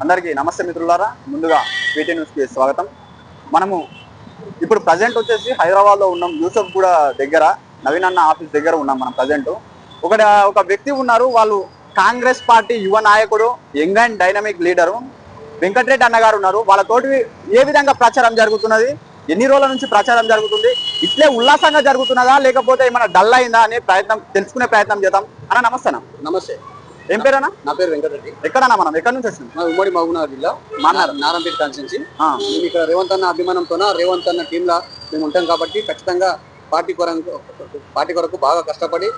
అందరికీ నమస్తే మిత్రులారా. ముందుగా వీటీ న్యూస్కి స్వాగతం. మనము ఇప్పుడు ప్రజెంట్ వచ్చేసి హైదరాబాద్లో ఉన్నాం. యూసఫ్ కూడా దగ్గర నవీన్ అన్న ఆఫీస్ దగ్గర ఉన్నాం. మనం ప్రజెంట్ ఒక వ్యక్తి ఉన్నారు. వాళ్ళు కాంగ్రెస్ పార్టీ యువ నాయకుడు, young and dynamic leader Venkatareddy అన్న గారు ఉన్నారు. వాళ్ళతోటి ఏ విధంగా ప్రచారం జరుగుతున్నది, ఎన్ని రోజుల నుంచి ప్రచారం జరుగుతుంది, ఇట్లే ఉల్లాసంగా జరుగుతున్నదా లేకపోతే ఏమైనా డల్ అయిందా అనే తెలుసుకునే ప్రయత్నం చేద్దాం. అన్న నమస్తే అన్న. నమస్తే. ఏం పేరన్నా? నా పేరు వెంకటరెడ్డి. ఎక్కడన్నా మనం ఎక్కడి నుంచి వచ్చినాం? ఉమ్మడి మహబూబ్నగర్ జిల్లా నారాయణపేట కాన్స్టిట్యున్సీ. మేము ఇక్కడ రేవంత్ అన్న అభిమానంతోన రేవంత్ అన్న టీంలా మేము ఉంటాం కాబట్టి ఖచ్చితంగా పార్టీ కొరకు బాగా కష్టపడి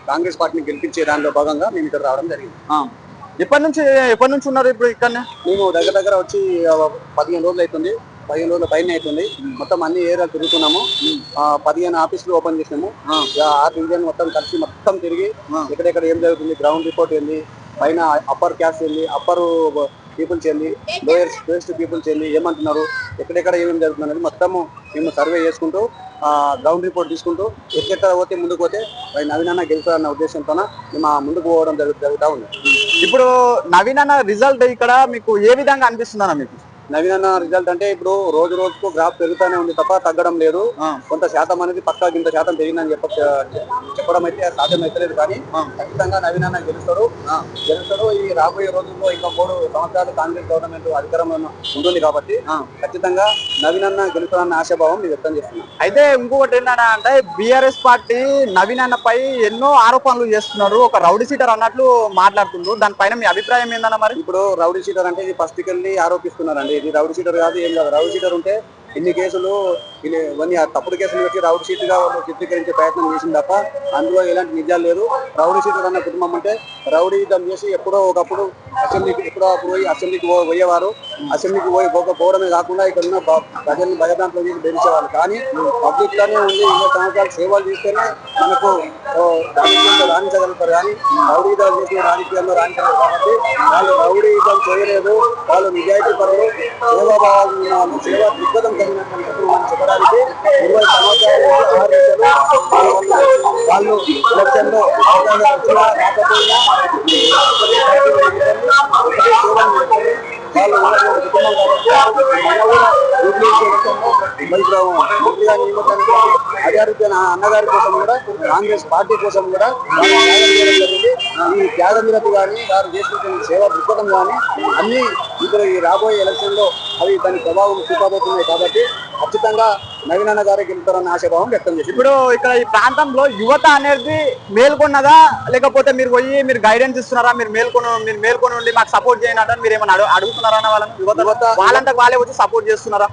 కాంగ్రెస్ పార్టీని గెలిపించే దానిలో భాగంగా మేము ఇక్కడ రావడం జరిగింది. ఎప్పటి నుంచి ఉన్నారు ఇప్పుడు ఇక్కడ? మేము దగ్గర వచ్చి 15 రోజులు అవుతుంది. 15 రోజుల పైన అవుతుంది. మొత్తం అన్ని ఏరియాలు తిరుగుతున్నాము. 15 ఆఫీసులు ఓపెన్ చేసినాము. 6 డివిజన్ మొత్తం తిరిగి ఎక్కడెక్కడ ఏం జరుగుతుంది, గ్రౌండ్ రిపోర్ట్ ఏంది, పైన అప్పర్ క్యాస్ట్ ఏంది, అప్పర్ పీపుల్స్ ఏంది, లోయర్ పీపుల్స్ ఏంది, ఏమంటున్నారు, ఎక్కడెక్కడ ఏమేమి జరుగుతుంది అనేది మొత్తము మేము సర్వే చేసుకుంటూ గ్రౌండ్ రిపోర్ట్ తీసుకుంటూ ఎక్కడ పోతే ముందుకు పోతే నవీన్ అన్న గెలుస్తారన్న ఉద్దేశంతో మేము ముందుకు పోవడం జరుగుతూ ఉంది. ఇప్పుడు నవీన్ అన్న రిజల్ట్ ఇక్కడ మీకు ఏ విధంగా అనిపిస్తుందన్న? మీకు నవీన్ అన్న రిజల్ట్ అంటే ఇప్పుడు రోజు రోజుకు గ్రాఫ్ పెరుగుతూనే ఉంది తప్ప తగ్గడం లేదు. కొంత శాతం అనేది పక్కా ఇంత శాతం పెరిగిందని చెప్పడం అయితే సాధ్యమైతలేదు. కానీ ఖచ్చితంగా నవీన్ అన్న గెలుస్తాడు. ఈ రాబోయే రోజుల్లో ఇంకా 3 సంవత్సరాలు కాంగ్రెస్ గవర్నమెంట్ అధికారంలో ఉంటుంది కాబట్టి ఖచ్చితంగా నవీన్ అన్న గెలుస్తాడన్న ఆశాభావం నేను వ్యక్తం చేస్తున్నాను. అయితే ఇంకొకటి ఏంటంటే బీఆర్ఎస్ పార్టీ నవీన్ అన్నపై ఎన్నో ఆరోపణలు చేస్తున్నారు. ఒక రౌడీ సీటర్ అన్నట్లు మాట్లాడుతున్నారు. దానిపైన మీ అభిప్రాయం ఏందన్న? మరి ఇప్పుడు రౌడీ సీటర్ అంటే ఇది ఫస్ట్ కెళ్ళి ఆరోపిస్తున్నారండి. ఇది రౌడీ షీటర్ కాదు, ఏం కాదు. రౌడీ షీటర్ ఉంటే ఇన్ని కేసులు ఇవన్నీ తప్పుడు కేసులు పెట్టి రౌడీ షీట్గా వాళ్ళు చిత్రీకరించే ప్రయత్నం చేసింది తప్ప అందులో ఎలాంటి నిజాలు లేదు. రౌడీ షీటర్ అన్న కుటుంబం అంటే రౌడీజం చేసి ఎప్పుడో ఒకప్పుడు అసెంబ్లీకి పోయేవారు. అసెంబ్లీకి పోవడమే కాకుండా ఇక్కడ ఉన్న ప్రజల్ని భయభ్రాంతులు చేసి బెదిరించేవాళ్ళు. కానీ పబ్లిక్ లోనే ఉండి 20 సంవత్సరాలు సేవలు చేస్తేనే మనకు రాణించగలుగుతారు. కానీ రౌడీజం చేసిన రాజకీయాల్లో రాణించలేదు కాబట్టి వాళ్ళు రౌడీజం చేయలేదు. వాళ్ళు నిజాయితీ పరులు, సేవాభావాలు, సేవా దృక్పథం కలిగినటువంటి మనం చెప్పడానికి 20 సంవత్సరాలు వాళ్ళు ఎలక్షన్ లో రాకపోయినా అన్నగారి కోసం కూడా కాంగ్రెస్ పార్టీ కోసం కూడా ఈ త్యాగనిరతి కానీ వారు చేస్తున్న సేవా దృక్పథం కానీ అన్ని ఇప్పుడు ఈ రాబోయే ఎలక్షన్ లో అవి దాని ప్రభావం చూపబోతున్నాయి. కాబట్టి ఖచ్చితంగా నవీన్ అన్న గారికి గెలుస్తారన్న ఆశాభావం వ్యక్తం చేసి ఇప్పుడు ఇక్కడ ఈ ప్రాంతంలో యువత అనేది మేల్కొన్నదా లేకపోతే మీరు గైడెన్స్ ఇస్తున్నారా? మీరు మేల్కొని ఉండి మాకు సపోర్ట్ చేయండి మీరు ఏమైనా అడుగుతున్నారా? యువత వాళ్ళంతకు వాళ్ళే వచ్చి సపోర్ట్ చేస్తున్నారా?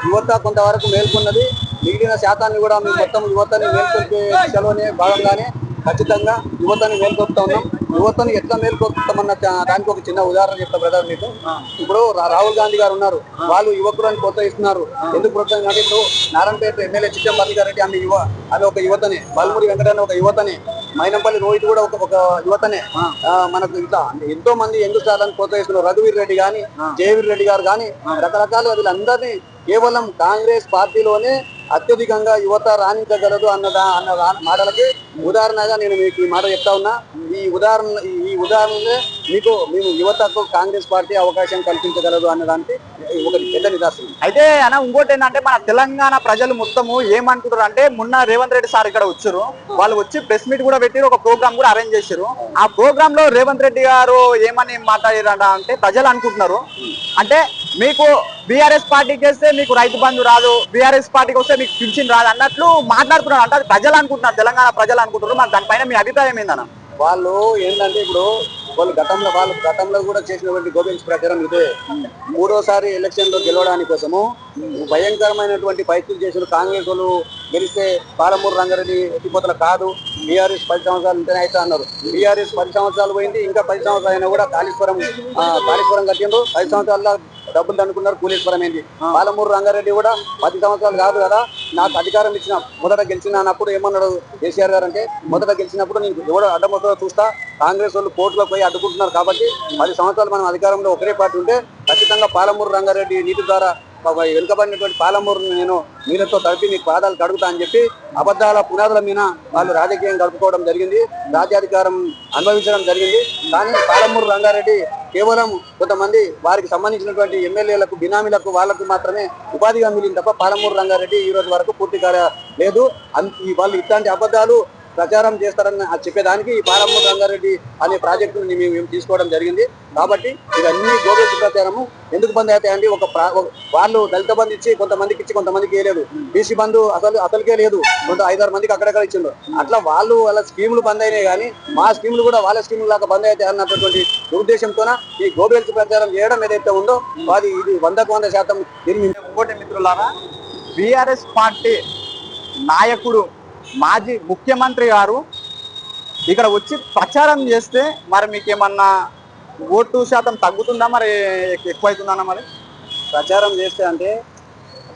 యువత కొంతవరకు మేల్కొన్నది. మిగిలిన శాతాన్ని కూడా మేము మొత్తం యువతని మేల్కొల్పే దిశలోనే భాగంగానే ఖచ్చితంగా యువతని మేల్కొల్పుతా ఉన్నాం. యువతని ఎట్లా మేల్కొల్పుతామన్న దానికి ఒక చిన్న ఉదాహరణ చెప్తా బ్రదర్ మీకు. ఇప్పుడు రాహుల్ గాంధీ గారు ఉన్నారు, వాళ్ళు యువకులను ప్రోత్సహిస్తున్నారు. ఎందుకు ప్రోత్సహిస్తున్నారు? ఇప్పుడు నారాయణపేట ఎమ్మెల్యే చిట్టంపల్లిగారెడ్డి ఆమె ఒక యువతనే, బల్మూరి వెంకటన్న ఒక యువతనే, మైనంపల్లి రోహిత్ కూడా ఒక యువతనే. మనకు ఇట్లా ఎంతో మంది యంగ్ స్టార్లను ప్రోత్సహిస్తున్నారు. రఘువీర్ రెడ్డి కానీ, జయవీర్ రెడ్డి గారు కానీ రకరకాల వీళ్ళందరినీ కేవలం కాంగ్రెస్ పార్టీలోనే అత్యధికంగా యువత రాణించగలదు అన్న మాటలకి ఉదాహరణగా నేను మీకు ఈ మాట చెప్తా ఉన్నా. ఈ ఉదాహరణనే మేము యువతకు కాంగ్రెస్ పార్టీ అవకాశం కల్పించగలదు అన్నదానికి ఒకటి పెద్ద నిదర్శనం. అయితే అన్న ఇంకోటి ఏంటంటే మన తెలంగాణ ప్రజలు మొత్తము ఏమనుకుంటారు అంటే మొన్న రేవంత్ రెడ్డి సార్ ఇక్కడ వచ్చారు. వాళ్ళు వచ్చి ప్రెస్ మీట్ కూడా పెట్టి ఒక ప్రోగ్రామ్ కూడా అరేంజ్ చేశారు. ఆ ప్రోగ్రామ్ లో రేవంత్ రెడ్డి గారు ఏమని మాట్లాడారంట అంటే ప్రజలు అనుకుంటున్నారు అంటే మీకు బీఆర్ఎస్ పార్టీకి వేస్తే మీకు రైతు బంధు రాదు, బీఆర్ఎస్ పార్టీకి వస్తే మీకు పింఛన్ రాదు అన్నట్లు మాట్లాడుతున్నారు. అంటే అది ప్రజలు అనుకుంటున్నారు, తెలంగాణ ప్రజలు అనుకుంటున్నారు. మరి దానిపైన మీ అభిప్రాయం ఏందన్న? వాళ్ళు ఏంటంటే ఇప్పుడు వాళ్ళు గతంలో కూడా చేసినటువంటి గోబెన్స్ ప్రచారం ఇదే. 3వ ఎలక్షన్ లో గెలవడానికి కోసము భయంకరమైనటువంటి పరిస్థితులు చేసిన కాంగ్రెస్ వాళ్ళు గెలిస్తే పాలమూరు రంగారెడ్డి ఎత్తిపోతల కాదు, బీఆర్ఎస్ 10 సంవత్సరాలు ఉంటేనే అయితే అన్నారు. బీఆర్ఎస్ 10 సంవత్సరాలు పోయింది, ఇంకా 10 సంవత్సరాలు అయినా కూడా కాళేశ్వరం కట్టిండ్రు. 10 సంవత్సరాల్లో డబ్బులు అనుకున్నారు, కూలీశ్వరం ఏంది. పాలమూరు రంగారెడ్డి కూడా 10 సంవత్సరాలు కాదు కదా, నాకు అధికారం ఇచ్చిన మొదట గెలిచిన అన్నప్పుడు ఏమన్నాడు కేసీఆర్ గారు అంటే, మొదట గెలిచినప్పుడు నేను ఎవడో అడ్డమొదట చూస్తా, కాంగ్రెస్ వాళ్ళు కోర్టులో పోయి అడ్డుకుంటున్నారు కాబట్టి 10 సంవత్సరాలు మనం అధికారంలో ఒకరే పార్టీ ఉంటే ఖచ్చితంగా పాలమూరు రంగారెడ్డి నీటి ద్వారా వెనుకబడినటువంటి పాలమూరును నేను నీళ్ళతో తడిపి నీకు పాదాలు కడుగుతా అని చెప్పి అబద్ధాల పునాదుల మీద వాళ్ళు రాజకీయం గడుపుకోవడం జరిగింది, రాజ్యాధికారం అనుభవించడం జరిగింది. కానీ పాలమూరు రంగారెడ్డి కేవలం కొంతమంది వారికి సంబంధించినటువంటి ఎమ్మెల్యేలకు బినామీలకు వాళ్లకు మాత్రమే ఉపాధిగా మిగిలింది తప్ప పాలమూరు రంగారెడ్డి ఈ రోజు వరకు పూర్తిగా లేదు. వాళ్ళు ఇట్లాంటి అబద్ధాలు ప్రచారం చేస్తారని చెప్పేదానికి ఈ పాలమూరు రంగారెడ్డి అనే ప్రాజెక్టుని మేము తీసుకోవడం జరిగింది. కాబట్టి ఇవన్నీ గోబెల్స్ ప్రచారము ఎందుకు బంద్ అవుతాయండి? వాళ్ళు దళిత బంధు ఇచ్చి కొంతమందికి ఇచ్చి కొంతమందికి వేయలేదు. బీసీ బంధు అసలుకే లేదు, 5-6 మందికి అక్కడక్కడ ఇచ్చిండ్రు. అట్లా వాళ్ళ స్కీములు బంద్ అయినాయి కానీ మా స్కీములు కూడా వాళ్ళ స్కీములు లాగా బంద్ అవుతాయి అన్నటువంటి ఉద్దేశంతోన ఈ గోబెల్స్ ప్రచారం చేయడం ఏదైతే ఉందో అది ఇది 100% ఇంకోటి మిత్రులారా, బీఆర్ఎస్ పార్టీ నాయకుడు మాజీ ముఖ్యమంత్రి గారు ఇక్కడ వచ్చి ప్రచారం చేస్తే మరి మీకేమన్నా ఓటు శాతం తగ్గుతుందా, మరి ఎక్కువైతుందా? మరి ప్రచారం చేస్తే అంటే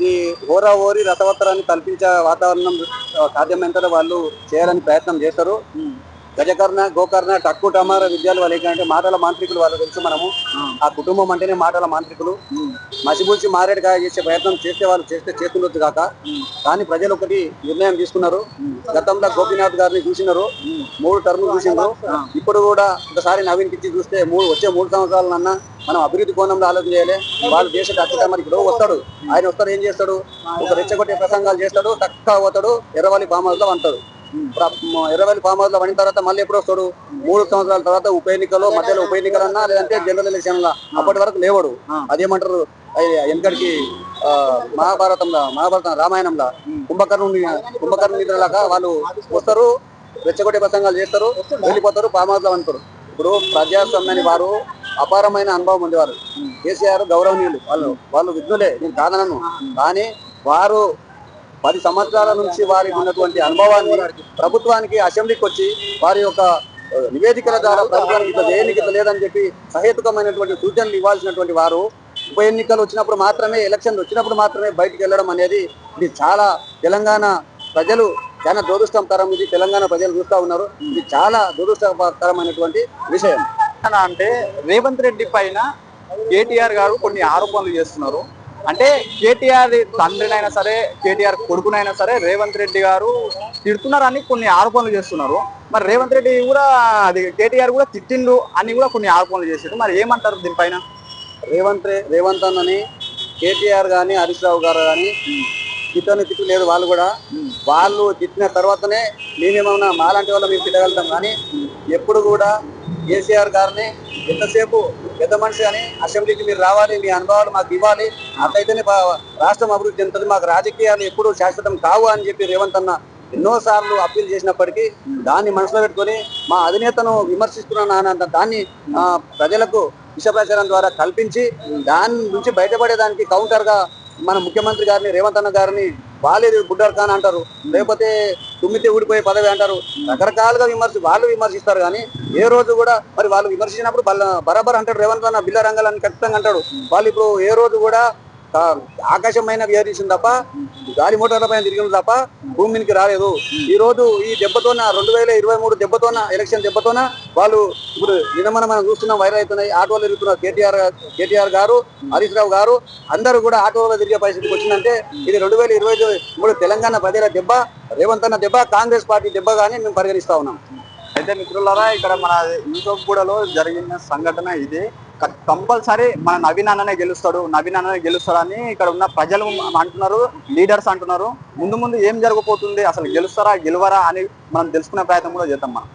ఈ ఓరి రసవత్తరాన్ని కల్పించే వాతావరణం సాధ్యమైనంత వాళ్ళు చేయాలని ప్రయత్నం చేస్తారు. గజకర్ణ గోకర్ణ టక్కు టమార విద్యాలు వాళ్ళు ఏంటంటే మాటల మాంత్రికులు వాళ్ళు తెలుసు. మనము ఆ కుటుంబం అంటేనే మాటల మాంత్రికులు. మసిబూసి మారేడుకాయ చేసే ప్రయత్నం చేస్తే వాళ్ళు చేస్తుండొచ్చు కాక కానీ ప్రజలు ఒకటి నిర్ణయం తీసుకున్నారు. గతంలో గోపీనాథ్ గారిని చూసినారు, 3 టర్ములు చూసినారు. ఇప్పుడు కూడా ఒకసారి నవీన్ కిచ్చి చూస్తే వచ్చే 3 సంవత్సరాలన్నా మనం అభివృద్ధి కోణంలో ఆలోచన చేయాలి. వాళ్ళు చేసే ఖచ్చితంగా మరి ఇప్పుడు వస్తాడు, ఆయన వస్తాడు, ఏం చేస్తాడు? ఒక రెచ్చగొట్టే ప్రసంగాలు చేస్తాడు, తక్కువ పోతాడు, ఎర్రవల్లి ఫామ్ హౌస్ లో అంటాడు. ఎర్రవల్లి ఫామ్ హౌస్ లో పడిన తర్వాత మళ్ళీ ఎప్పుడు వస్తాడు? 3 సంవత్సరాల తర్వాత ఉప ఎన్నికలో మధ్యలో ఉప ఎన్నికలన్నా లేదంటే జనరల్ ఎలక్షన్ లా అప్పటి వరకు లేవడు. అదేమంటారు వెనకడికి మహాభారతం రామాయణంలో కుంభకర్ణ నిద్రలాగా వాళ్ళు వస్తారు, రెచ్చగొట్టే ప్రసంగాలు చేస్తారు, వెళ్ళిపోతారు, ఫామ్ హౌస్ లో అంటారు. ఇప్పుడు ప్రజాస్వామ్యాన్ని వారు అపారమైన అనుభవం ఉండేవారు. కేసీఆర్ గౌరవనీయులు, వాళ్ళు విఘ్నులే, నేను కాదనను. కానీ వారు 10 సంవత్సరాల నుంచి వారికి ఉన్నటువంటి అనుభవాన్ని ప్రభుత్వానికి అసెంబ్లీకి వచ్చి వారి యొక్క నివేదికల ద్వారా ప్రభుత్వానికి ఇట్లా దేనికి లేదని చెప్పి సహేతుకమైనటువంటి సూచనలు ఇవ్వాల్సినటువంటి వారు ఉప ఎన్నికలు వచ్చినప్పుడు మాత్రమే, ఎలక్షన్లు వచ్చినప్పుడు మాత్రమే బయటికి వెళ్ళడం అనేది ఇది చాలా తెలంగాణ ప్రజలు చాలా దురదృష్టకరం. ఇది తెలంగాణ ప్రజలు చూస్తూ ఉన్నారు. ఇది చాలా దురదృష్టకరమైనటువంటి విషయం. అంటే రేవంత్ రెడ్డి పైన కేటీఆర్ గారు కొన్ని ఆరోపణలు చేస్తున్నారు. అంటే కేటీఆర్ తండ్రినైనా సరే, కేటీఆర్ కొడుకునైనా సరే రేవంత్ రెడ్డి గారు తిడుతున్నారని కొన్ని ఆరోపణలు చేస్తున్నారు. మరి రేవంత్ రెడ్డి కూడా అది కేటీఆర్ కూడా తిట్టిండు అని కూడా కొన్ని ఆరోపణలు చేశారు. మరి ఏమంటారు దీనిపైన? రేవంత్ అన్నని కేటీఆర్ కానీ హరీష్ రావు గారు కానీ తిట్టు లేదు. వాళ్ళు తిట్టిన తర్వాతనే మేమేమన్నా మాలాంటి వాళ్ళు మేము తిట్టగలుగుతాం. కానీ ఎప్పుడు కూడా కేసీఆర్ గారిని ఎంతసేపు పెద్ద మనిషి అని అసెంబ్లీకి మీరు రావాలి, మీ అనుభవాలు మాకు ఇవ్వాలి, అట్లయితేనే రాష్ట్రం అభివృద్ధి చెందుతుంది, మాకు రాజకీయాలు ఎప్పుడు శాశ్వతం కావు అని చెప్పి రేవంత్ అన్న ఎన్నోసార్లు అప్పీల్ చేసినప్పటికీ దాన్ని మనసులో పెట్టుకొని మా అధినేతను విమర్శిస్తున్నాను దాన్ని ప్రజలకు విష ప్రచారం ద్వారా కల్పించి దాని నుంచి బయటపడేదానికి కౌంటర్ గా మన ముఖ్యమంత్రి గారిని రేవంత్ అన్న గారిని వాళ్ళేది బుడ్డర్ ఖాన్ అంటారు, లేకపోతే తుమ్మితే ఊడిపోయే పదవి అంటారు. రకరకాలుగా వాళ్ళు విమర్శిస్తారు. కానీ ఏ రోజు కూడా మరి వాళ్ళు విమర్శించినప్పుడు బరాబర్ అంటాడు రేవంత్ అన్న బిల్ల రంగాలని ఖచ్చితంగా అంటాడు. వాళ్ళు ఇప్పుడు ఏ రోజు కూడా ఆకాశమైన విహరించింది తప్ప గాలి మోటార్ల పైన తిరిగింది తప్ప భూమికి రాలేదు. ఈ రోజు ఈ దెబ్బతోన 2023 దెబ్బతోన, ఎలక్షన్ దెబ్బతోన వాళ్ళు ఇప్పుడు మనం చూస్తున్నాం, వైరల్ అవుతున్నాయి, ఆటోలు తిరుగుతున్నారు. కేటీఆర్ గారు, హరీష్ రావు గారు అందరూ కూడా ఆటోలో తిరిగే పరిస్థితికి వచ్చిందంటే ఇది 2023 తెలంగాణ ప్రజల దెబ్బ, రేవంత్ అన్న దెబ్బ, కాంగ్రెస్ పార్టీ దెబ్బ గానీ మేము పరిగణిస్తా ఉన్నాం. అయితే మిత్రులారా, ఇక్కడ మన యూసఫ్గూడలో జరిగిన సంఘటన ఇది. కంపల్సరీ మన నవీన్ అన్ననే గెలుస్తాడని ఇక్కడ ఉన్న ప్రజలు అంటున్నారు, లీడర్స్ అంటున్నారు. ముందు ఏం జరగబోతుంది, అసలు గెలుస్తారా గెలవరా అని మనం తెలుసుకునే ప్రయత్నం కూడా చేద్దాం మనం.